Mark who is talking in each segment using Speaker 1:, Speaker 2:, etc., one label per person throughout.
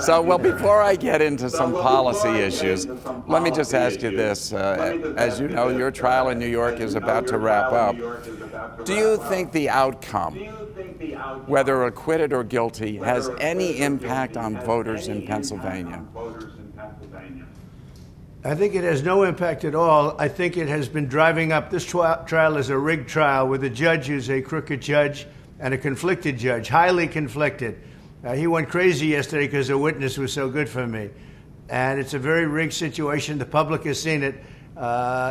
Speaker 1: So, well, before I get into some policy issues, let me just ask you this. As you know, your trial in New York is about to wrap up. Do you think the outcome, whether acquitted or guilty, has any impact on voters in Pennsylvania?
Speaker 2: I think it has no impact at all. I think it has been driving up. This trial is a rigged trial with a judge who's a crooked judge and a conflicted judge, highly conflicted. He went crazy yesterday because a witness was so good for me. And it's a very rigged situation. The public has seen it.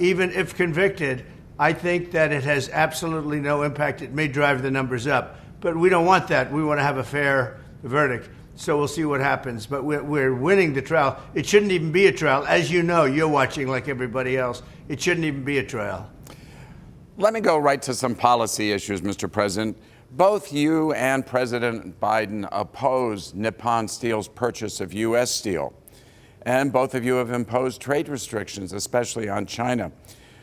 Speaker 2: Even if convicted, I think that it has absolutely no impact. It may drive the numbers up. But we don't want that. We want to have a fair verdict. So we'll see what happens. But we're winning the trial. It shouldn't even be a trial. As you know, you're watching like everybody else. It shouldn't even be a trial.
Speaker 1: Let me go right to some policy issues, Mr. President. Both you and President Biden oppose Nippon Steel's purchase of U.S. steel. And both of you have imposed trade restrictions, especially on China.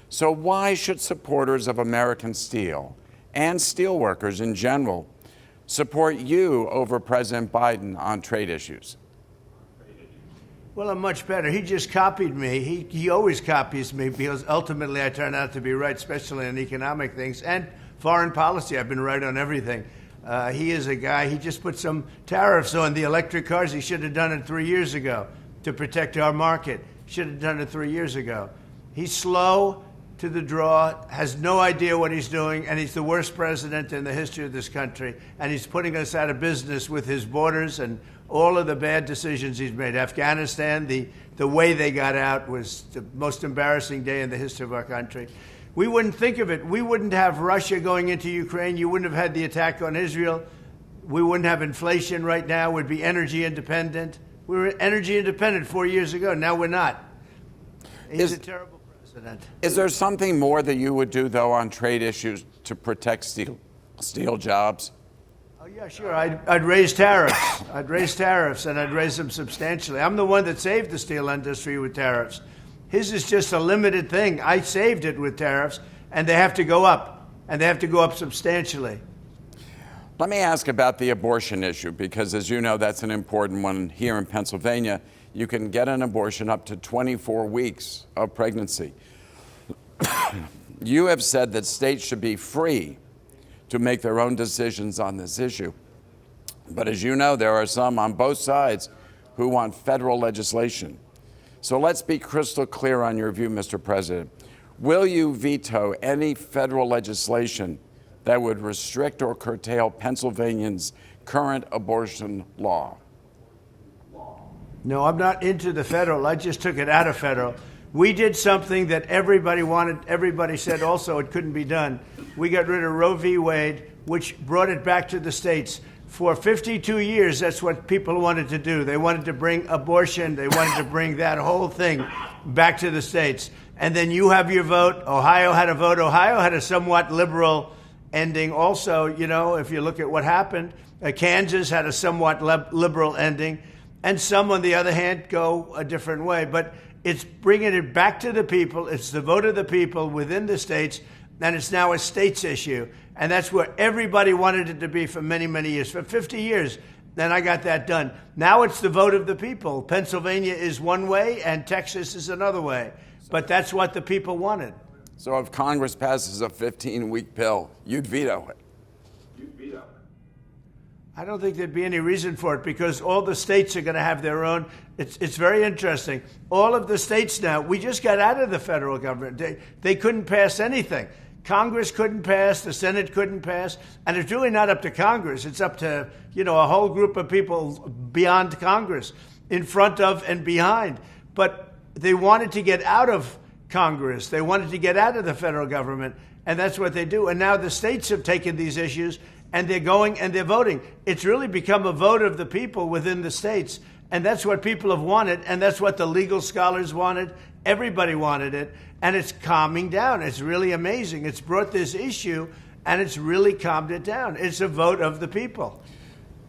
Speaker 1: So why should supporters of American steel and steelworkers in general support you over President Biden on trade issues?
Speaker 2: Well, I'm much better. He just copied me. He always copies me because ultimately I turn out to be right, especially on economic things and foreign policy. I've been right on everything. He is a guy, he just put some tariffs on the electric cars. He should have done it 3 years ago to protect our market. Should have done it 3 years ago. He's slow to the draw, has no idea what he's doing, and he's the worst president in the history of this country. And he's putting us out of business with his borders and all of the bad decisions he's made. Afghanistan, the way they got out was the most embarrassing day in the history of our country. We wouldn't think of it. We wouldn't have Russia going into Ukraine. You wouldn't have had the attack on Israel. We wouldn't have inflation right now. We'd be energy independent. We were energy independent 4 years ago. Now we're not. He's a terrible president.
Speaker 1: Is there something more that you would do, though, on trade issues to protect steel jobs?
Speaker 2: Oh, yeah, sure. I'd raise tariffs. I'd raise tariffs, and I'd raise them substantially. I'm the one that saved the steel industry with tariffs. His is just a limited thing. I saved it with tariffs, and they have to go up, and they have to go up substantially.
Speaker 1: Let me ask about the abortion issue, because as you know, that's an important one here in Pennsylvania. You can get an abortion up to 24 weeks of pregnancy. You have said that states should be free to make their own decisions on this issue. But as you know, there are some on both sides who want federal legislation. So let's be crystal clear on your view, Mr. President. Will you veto any federal legislation that would restrict or curtail Pennsylvanians' current abortion law?
Speaker 2: No, I'm not into the federal. I just took it out of federal. We did something that everybody wanted. Everybody said also it couldn't be done. We got rid of Roe v. Wade, which brought it back to the states. For 52 years, that's what people wanted to do. They wanted to bring abortion. They wanted to bring that whole thing back to the states. And then you have your vote. Ohio had a vote. Ohio had a somewhat liberal ending also. You know, if you look at what happened, Kansas had a somewhat liberal ending. And some, on the other hand, go a different way. But it's bringing it back to the people. It's the vote of the people within the states. And it's now a states issue. And that's where everybody wanted it to be for many, many years. For 50 years, then I got that done. Now it's the vote of the people. Pennsylvania is one way and Texas is another way. But that's what the people wanted.
Speaker 1: So if Congress passes a 15-week bill, you'd veto it?
Speaker 2: I don't think there'd be any reason for it because all the states are going to have their own. It's very interesting. All of the states now, we just got out of the federal government. They couldn't pass anything. Congress couldn't pass, the Senate couldn't pass, and it's really not up to Congress. It's up to, a whole group of people beyond Congress, in front of and behind. But they wanted to get out of Congress. They wanted to get out of the federal government, and that's what they do. And now the states have taken these issues, and they're going and they're voting. It's really become a vote of the people within the states, and that's what people have wanted, and that's what the legal scholars wanted. Everybody wanted it, and it's calming down. It's really amazing. It's brought this issue, and it's really calmed it down. It's a vote of the people.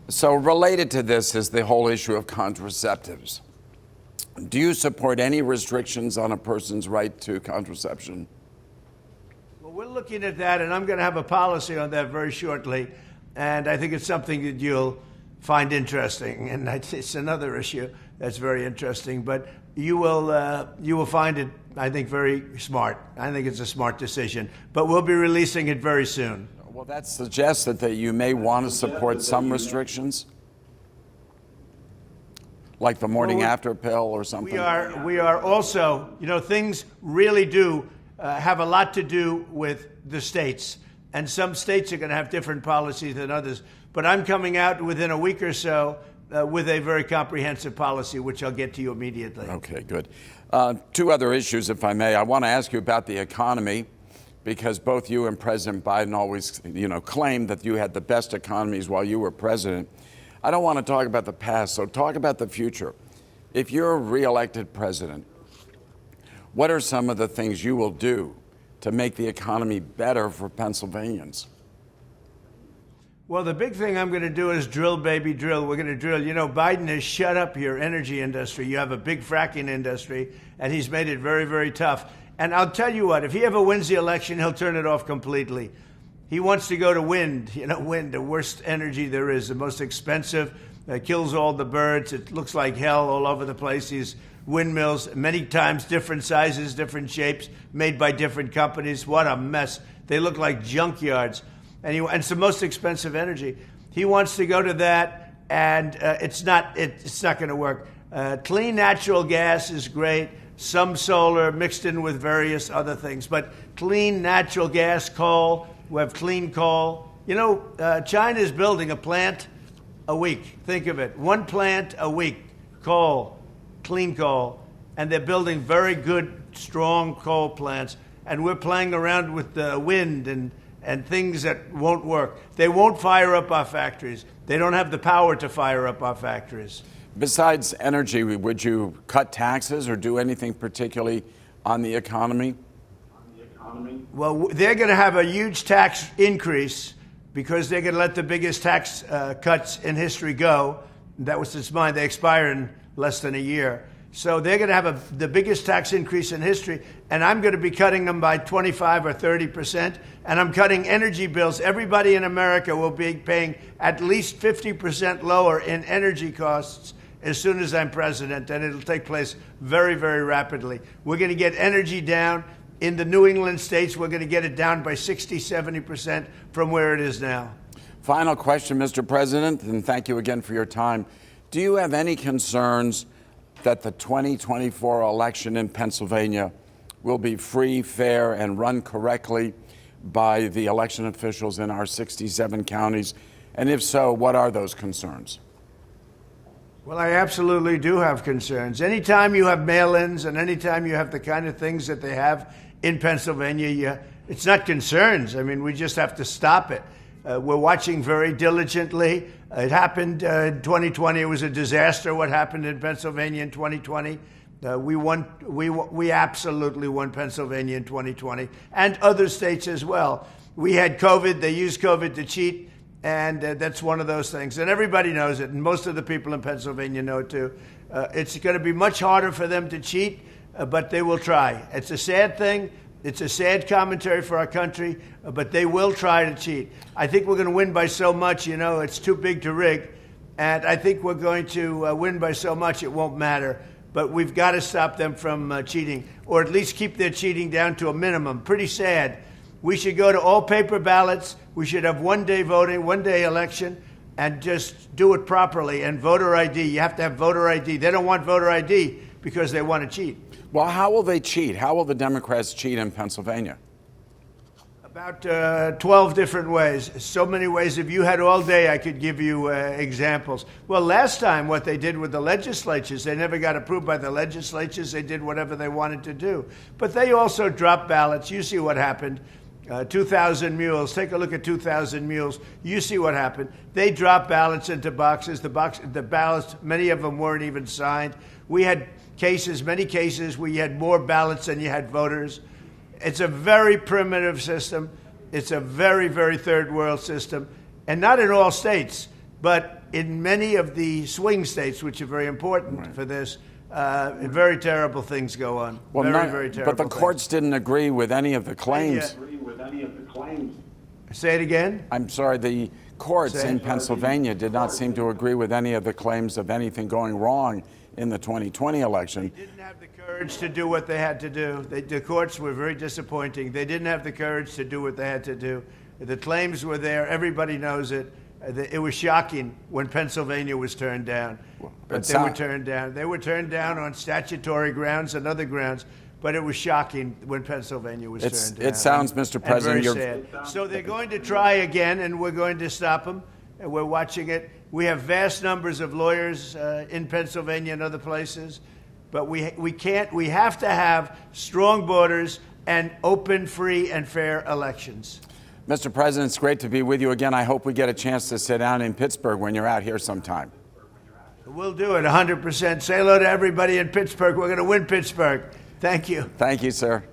Speaker 1: So related to this is the whole issue of contraceptives. Do you support any restrictions on a person's right to contraception?
Speaker 2: Well, we're looking at that, and I'm going to have a policy on that very shortly, and I think it's something that you'll find interesting, and it's another issue that's very interesting. But you will find it, I think, very smart. I think it's a smart decision. But we'll be releasing it very soon.
Speaker 1: Well, that suggests that you may want to support some restrictions, like the morning after pill or something.
Speaker 2: We are also, things really do have a lot to do with the states. And some states are going to have different policies than others. But I'm coming out within a week or so with a very comprehensive policy, which I'll get to you immediately.
Speaker 1: Okay, good. Two other issues, if I may. I want to ask you about the economy, because both you and President Biden always, claimed that you had the best economies while you were president. I don't want to talk about the past, so talk about the future. If you're reelected president, what are some of the things you will do to make the economy better for Pennsylvanians?
Speaker 2: Well, the big thing I'm going to do is drill, baby, drill. We're going to drill. Biden has shut up your energy industry. You have a big fracking industry, and he's made it very, very tough. And I'll tell you what, if he ever wins the election, he'll turn it off completely. He wants to go to wind, wind, the worst energy there is, the most expensive, kills all the birds. It looks like hell all over the place. These windmills, many times different sizes, different shapes, made by different companies. What a mess. They look like junkyards. And it's the most expensive energy. He wants to go to that, and it's not going to work. Clean natural gas is great. Some solar mixed in with various other things. But clean natural gas, coal, we have clean coal. China is building a plant a week. Think of it. One plant a week, coal, clean coal. And they're building very good, strong coal plants. And we're playing around with the wind and things that won't work. They won't fire up our factories. They don't have the power to fire up our factories.
Speaker 1: Besides energy, would you cut taxes or do anything particularly on the economy?
Speaker 2: Well, they're going to have a huge tax increase because they're going to let the biggest tax cuts in history go. That was its mind. They expire in less than a year. So they're going to have the biggest tax increase in history, and I'm going to be cutting them by 25 or 30%, and I'm cutting energy bills. Everybody in America will be paying at least 50% lower in energy costs as soon as I'm president, and it'll take place very, very rapidly. We're going to get energy down. In the New England states, we're going to get it down by 60, 70% from where it is now.
Speaker 1: Final question, Mr. President, and thank you again for your time. Do you have any concerns that the 2024 election in Pennsylvania will be free, fair, and run correctly by the election officials in our 67 counties? And if so, what are those concerns?
Speaker 2: Well, I absolutely do have concerns. Anytime you have mail-ins and anytime you have the kind of things that they have in Pennsylvania, it's not concerns. I mean, we just have to stop it. We're watching very diligently. It happened in 2020. It was a disaster what happened in Pennsylvania in 2020. We absolutely won Pennsylvania in 2020 and other states as well. We had COVID. They used COVID to cheat. And that's one of those things. And everybody knows it. And most of the people in Pennsylvania know it, too. It's going to be much harder for them to cheat, but they will try. It's a sad thing. It's a sad commentary for our country, but they will try to cheat. I think we're going to win by so much, it's too big to rig. And I think we're going to win by so much it won't matter. But we've got to stop them from cheating, or at least keep their cheating down to a minimum. Pretty sad. We should go to all paper ballots. We should have one-day voting, one-day election, and just do it properly. And voter ID, you have to have voter ID. They don't want voter ID because they want to cheat.
Speaker 1: Well, how will they cheat? How will the Democrats cheat in Pennsylvania?
Speaker 2: About 12 different ways. So many ways. If you had all day, I could give you examples. Well, last time what they did with the legislatures, they never got approved by the legislatures. They did whatever they wanted to do. But they also dropped ballots. You see what happened. 2,000 mules. Take a look at 2,000 mules. You see what happened. They dropped ballots into boxes. The ballots, many of them weren't even signed. We had many cases where you had more ballots than you had voters. It's a very primitive system. It's a very, very third world system. And not in all states, but in many of the swing states, which are very important for this, very terrible things go on.
Speaker 1: Well,
Speaker 2: very terrible
Speaker 1: but the courts didn't agree with any of the claims.
Speaker 2: Say it again?
Speaker 1: I'm sorry, the courts in Pennsylvania did not seem to agree with any of the claims of anything going wrong in the 2020 election.
Speaker 2: They didn't have the courage to do what they had to do. The courts were very disappointing. They didn't have the courage to do what they had to do. The claims were there. Everybody knows it. It was shocking when Pennsylvania was turned down. But they were turned down. They were turned down on statutory grounds and other grounds. But it was shocking when Pennsylvania was turned down.
Speaker 1: It sounds, Mr. President,
Speaker 2: and very sad. So they're going to try again, and we're going to stop them. And we're watching it. We have vast numbers of lawyers in Pennsylvania and other places. But we have to have strong borders and open, free, and fair elections.
Speaker 1: Mr. President, it's great to be with you again. I hope we get a chance to sit down in Pittsburgh when you're out here sometime.
Speaker 2: We'll do it 100%. Say hello to everybody in Pittsburgh. We're going to win Pittsburgh. Thank you.
Speaker 1: Thank you, sir.